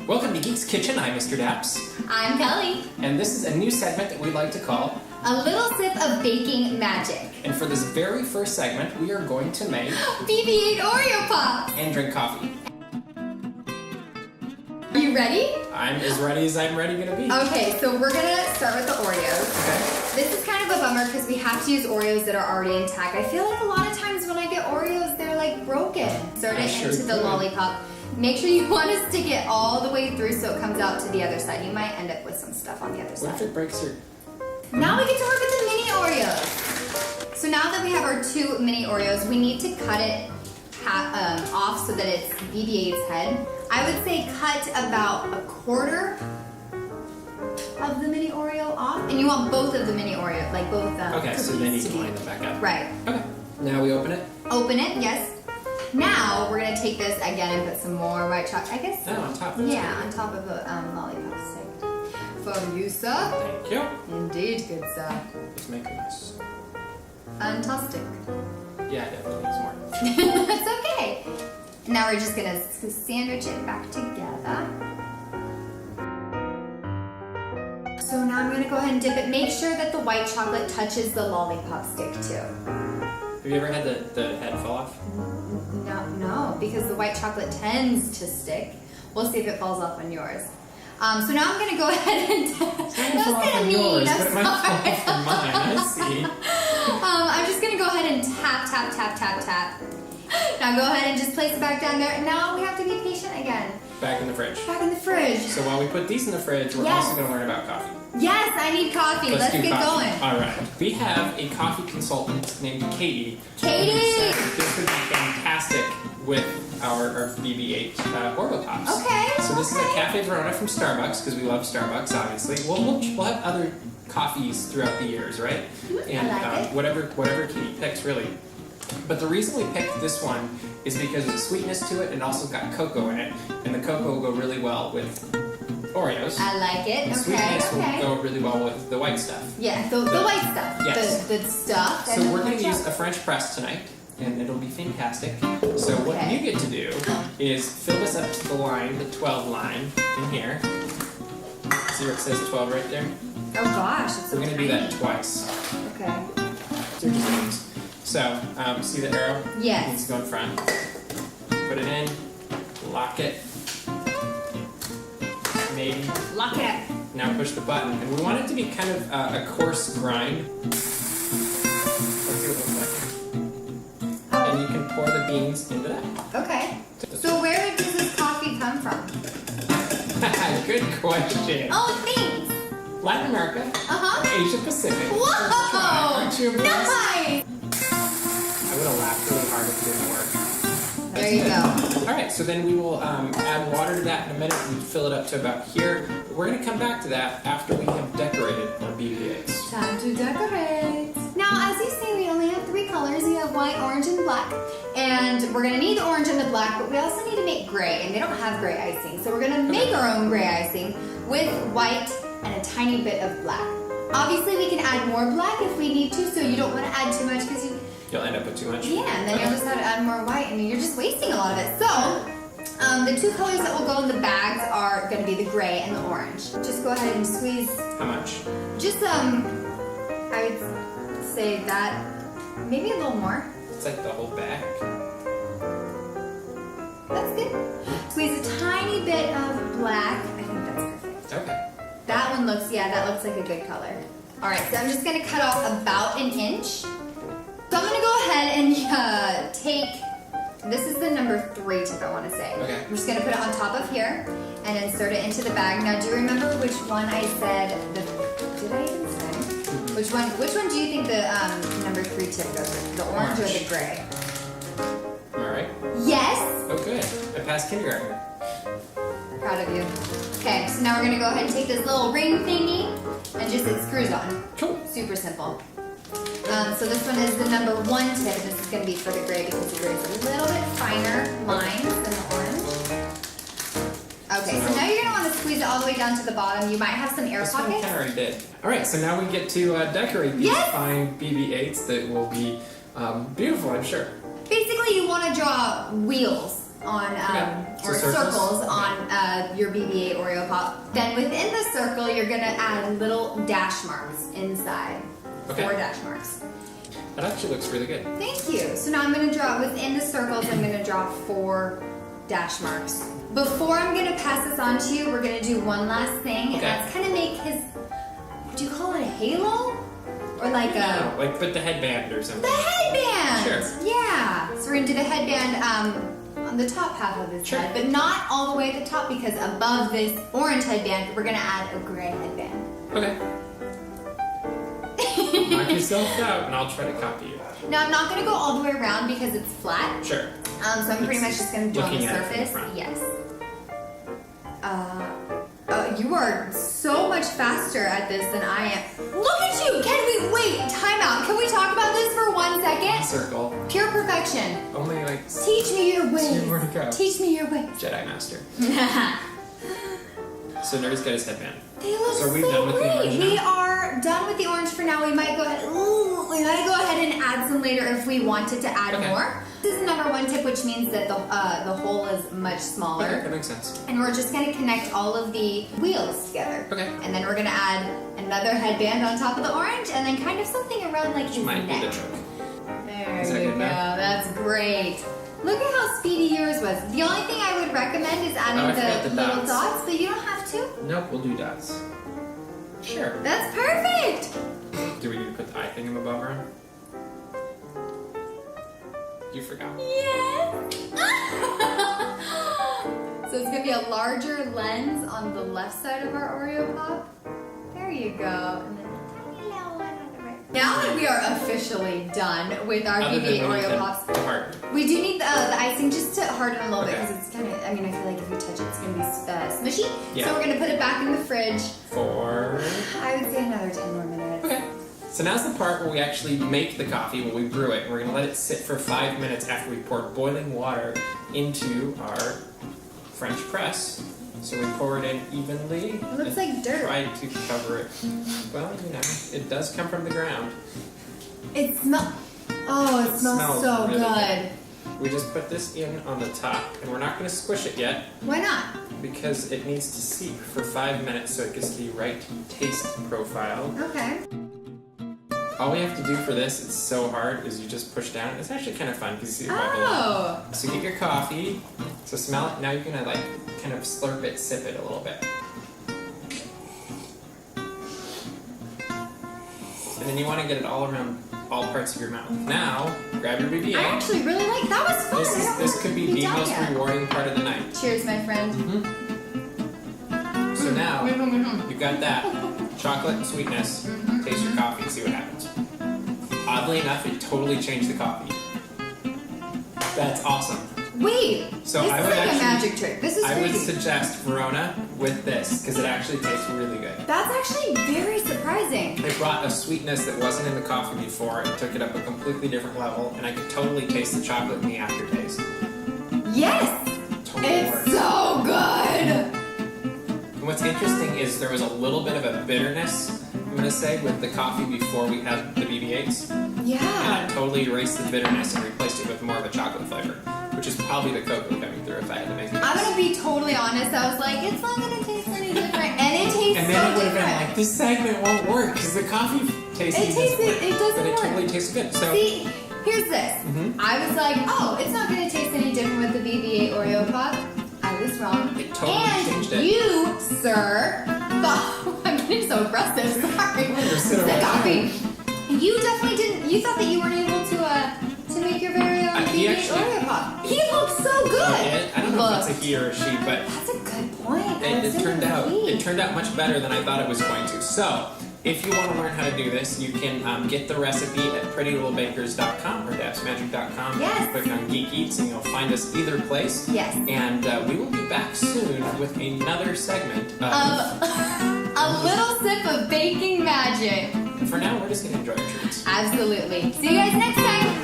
Welcome to Geek's Kitchen. I'm Mr. Daps. I'm Kelly. And this is a new segment that we like to call A Little Sip of Baking Magic. And for this very first segment, we are going to make BB-8 Oreo Pops. And drink coffee. Are you ready? I'm as ready as I'm ready gonna be. Okay, so we're gonna start with the Oreos. Okay. This is kind of a bummer because we have to use Oreos that are already intact. I feel like a lot of times when I get Oreos, they're like broken. Insert it into the lollipop. Make sure you want to stick it all the way through so it comes out to the other side. You might end up with some stuff on the other side. What if it breaks your... Now we get to work with the mini Oreos. So now that we have our 2 mini Oreos, we need to cut it off so that it's BB-8's head. I would say cut about 1/4 of the mini Oreo off. And you want both of the mini Oreo, like both okay, so then you can line them back up. Right. Okay, now we open it? Open it, yes. Now we're gonna take this again and put some more white chocolate, I guess. Oh, on top. Yeah, on top of a lollipop stick. For you, sir. Thank you. Indeed, good sir. Let's make this. Fantastic. Yeah, definitely needs more. That's okay. Now we're just gonna sandwich it back together. So now I'm gonna go ahead and dip it. Make sure that the white chocolate touches the lollipop stick too. Have you ever had the head fall off? No, because the white chocolate tends to stick. We'll see if it falls off on yours. So now I'm gonna go ahead and. It's not gonna fall off on yours, but it might fall off on mine. I see. I'm just gonna go ahead and tap, tap, tap, tap, tap. Now go ahead and just place it back down there. And now we have to be patient again. Back in the fridge. Back in the fridge. So while we put these in the fridge, we're also going to learn about coffee. Yes, I need coffee. Let's get going. All right. We have a coffee consultant named Katie. Katie! This would be fantastic with our BB-8 Oreo Pops. Okay. So this is a Caffe Verona from Starbucks, because we love Starbucks, obviously. We'll have other coffees throughout the years, right? And I like it. whatever Katie picks, really. But the reason we picked this one is because of the sweetness to it, and also got cocoa in it. And the cocoa will go really well with Oreos. I like it. The sweetness will go really well with the white stuff. Yeah, the white stuff. Yes. The stuff. So we're going to use a French press tonight, and it'll be fantastic. So what you get to do is fill this up to the line, the 12 line in here. See where it says 12 right there? Oh gosh, it's so We're going to do that twice. Okay. So, see the arrow? Yes. It needs to go in front. Put it in, lock it. Maybe. Lock it. Now push the button. And we want it to be kind of a coarse grind. Let's see what it looks like. And you can pour the beans into that. Okay. So where does this coffee come from? Good question. Oh, thanks. Latin America. Asia Pacific. Whoa! First try. Aren't you impressed? Nice. I would have laughed really hard if it didn't work. There you go. All right, so then we will add water to that in a minute and fill it up to about here. We're going to come back to that after we have decorated our BB-8s. Time to decorate. Now, as you see, we only have 3 colors. We have white, orange, and black. And we're going to need the orange and the black, but we also need to make gray, and they don't have gray icing. So we're going to make our own gray icing with white and a tiny bit of black. Obviously, we can add more black if we need to, so you don't want to add too much because you'll end up with too much? Yeah, and then you'll just have to add more white, and you're just wasting a lot of it. So, the 2 colors that will go in the bags are going to be the gray and the orange. Just go ahead and squeeze. How much? Just, I would say that, maybe a little more. It's like the whole bag. That's good. Squeeze a tiny bit of black. I think that's perfect. Okay. That one looks, that looks like a good color. All right, so I'm just going to cut off about 1 inch. So I'm going to go ahead and take, this is the number 3 tip I want to say. Okay. I'm just going to put it on top of here and insert it into the bag. Now, do you remember which one I said, did I even say? Mm-hmm. Which one do you think the number 3 tip goes with? The orange or the gray? All right. Yes. Oh, good. I passed kindergarten. Proud of you. Okay, so now we're going to go ahead and take this little ring thingy and just it screws on. Cool. Super simple. So this one is the number 1 tip, and this is going to be for the gray because the gray is a little bit finer lines than the orange. Okay, so now you're going to want to squeeze it all the way down to the bottom. You might have some air This one we pockets. kind of already did. All right, so now we get to decorate these fine BB-8s that will be beautiful, I'm sure. Basically, you want to draw wheels on or circles on your BB-8 Oreo pop. Then within the circle, you're gonna add little dash marks inside. Okay. 4 dash marks. That actually looks really good. Thank you. So now I'm gonna draw within the circles. I'm gonna draw 4 dash marks. Before I'm gonna pass this on to you, we're gonna do one last thing, and that's kind of make his. Would you call it a halo? Or like a... No, like put the headband or something. The headband! Sure. Yeah. So we're gonna do the headband on the top half of his head, but not all the way at the top because above this orange headband, we're gonna add a gray headband. Okay. Knock yourself out and I'll try to copy you. Now I'm not gonna go all the way around because it's flat. Sure. So I'm pretty much just gonna do on the Looking at it from the surface. front. Yes. You are so much faster at this than I am. Look at you! Can we wait? Time out. Can we talk about this for 1 second? Circle. Pure perfection. Only like Teach me your ways. 2 more to go. Teach me your ways. Jedi Master. So Nerdy's got his headband. They look So are we so done with the great. orange We now? are done with the orange for now. We might go ahead. Ooh, we might go ahead and add some later if we wanted to add more. This is number 1 tip, which means that the hole is much smaller. Okay, that makes sense. And we're just going to connect all of the wheels together. Okay. And then we're going to add another headband on top of the orange, and then kind of something around like his Might be the neck. trick. There Is that you good go. enough? That's great. Look at how speedy yours was. The only thing I would recommend is adding I forgot the the little dots. dots, but you don't have to. Nope, we'll do dots. Sure. That's perfect. Do we need to put the eye thing above her? You forgot. Yes. So it's gonna be a larger lens on the left side of our Oreo pop. There you go. And then a tiny little one on the right. Now that we are officially done with our Other BB-8 than we need Oreo the pops, heart. we do need the icing just to harden a little bit Okay. because it's kind of. I mean, I feel like if we touch it, it's gonna be smushy. Yeah. So we're gonna put it back in the fridge. For... I would say another 10 more minutes. Okay. So now's the part where we actually make the coffee, when we brew it. We're going to let it sit for 5 minutes after we pour boiling water into our French press. So we pour it in evenly. It looks and like dirt. Try to cover it. Well, you know, it does come from the ground. It smells. Oh, it smells so really good. We just put this in on the top, and we're not going to squish it yet Why not? because it needs to seep for 5 minutes so it gets the right taste profile. Okay. All we have to do for this, it's so hard, is you just push down. It's actually kind of fun because you see it bubble up. Oh. So get your coffee. So smell it. Now you're gonna like kind of slurp it, sip it a little bit. And then you want to get it all around all parts of your mouth. Now, grab your BB-8. I actually really like that. Was fun. I don't This could be think the we've most done yet. rewarding part of the night. Cheers, my friend. So now you've got that chocolate and sweetness. Taste your coffee and see what happens. Oddly enough, it totally changed the coffee. That's awesome. Wait. So this I is would like actually, a magic trick. This is I would crazy. suggest Verona with this because it actually tastes really good. That's actually very surprising. They brought a sweetness that wasn't in the coffee before and took it up a completely different level, and I could totally taste the chocolate in the aftertaste. Yes. Totally It's works. so good. And what's interesting is there was a little bit of a bitterness, I'm gonna say, with the coffee before we had the BB-8s. And Yeah. I totally erased the bitterness and replaced it with more of a chocolate flavor, which is probably the cocoa coming through if I had to make it. I'm gonna be totally honest. I was like, it's not gonna taste any different, and it tastes And so then it would have different. been like, this segment won't work because the coffee tastes It doesn't but it work. totally tastes good. So See, here's this. I was like, oh, it's not going to taste any different with the BB-8 Oreo pop. I was wrong. It totally and changed it. you, sir, thought, I'm getting so aggressive, sorry. You're so The right. coffee. You definitely didn't, you thought that you weren't able to make your very own he BB-8 actually- Oreo pop. He looks so good. I don't know if Look. it's a he or a she, but That's a good point. it turned out much better than I thought it was going to. So, if you want to learn how to do this, you can get the recipe at prettylittlebakers.com or dapsmagic.com. Yes. Click on Geek Eats and you'll find us either place. Yes. And we will be back soon with another segment of... A little sip of baking magic. For now, we're just going to enjoy our treats. Absolutely. See you guys next time.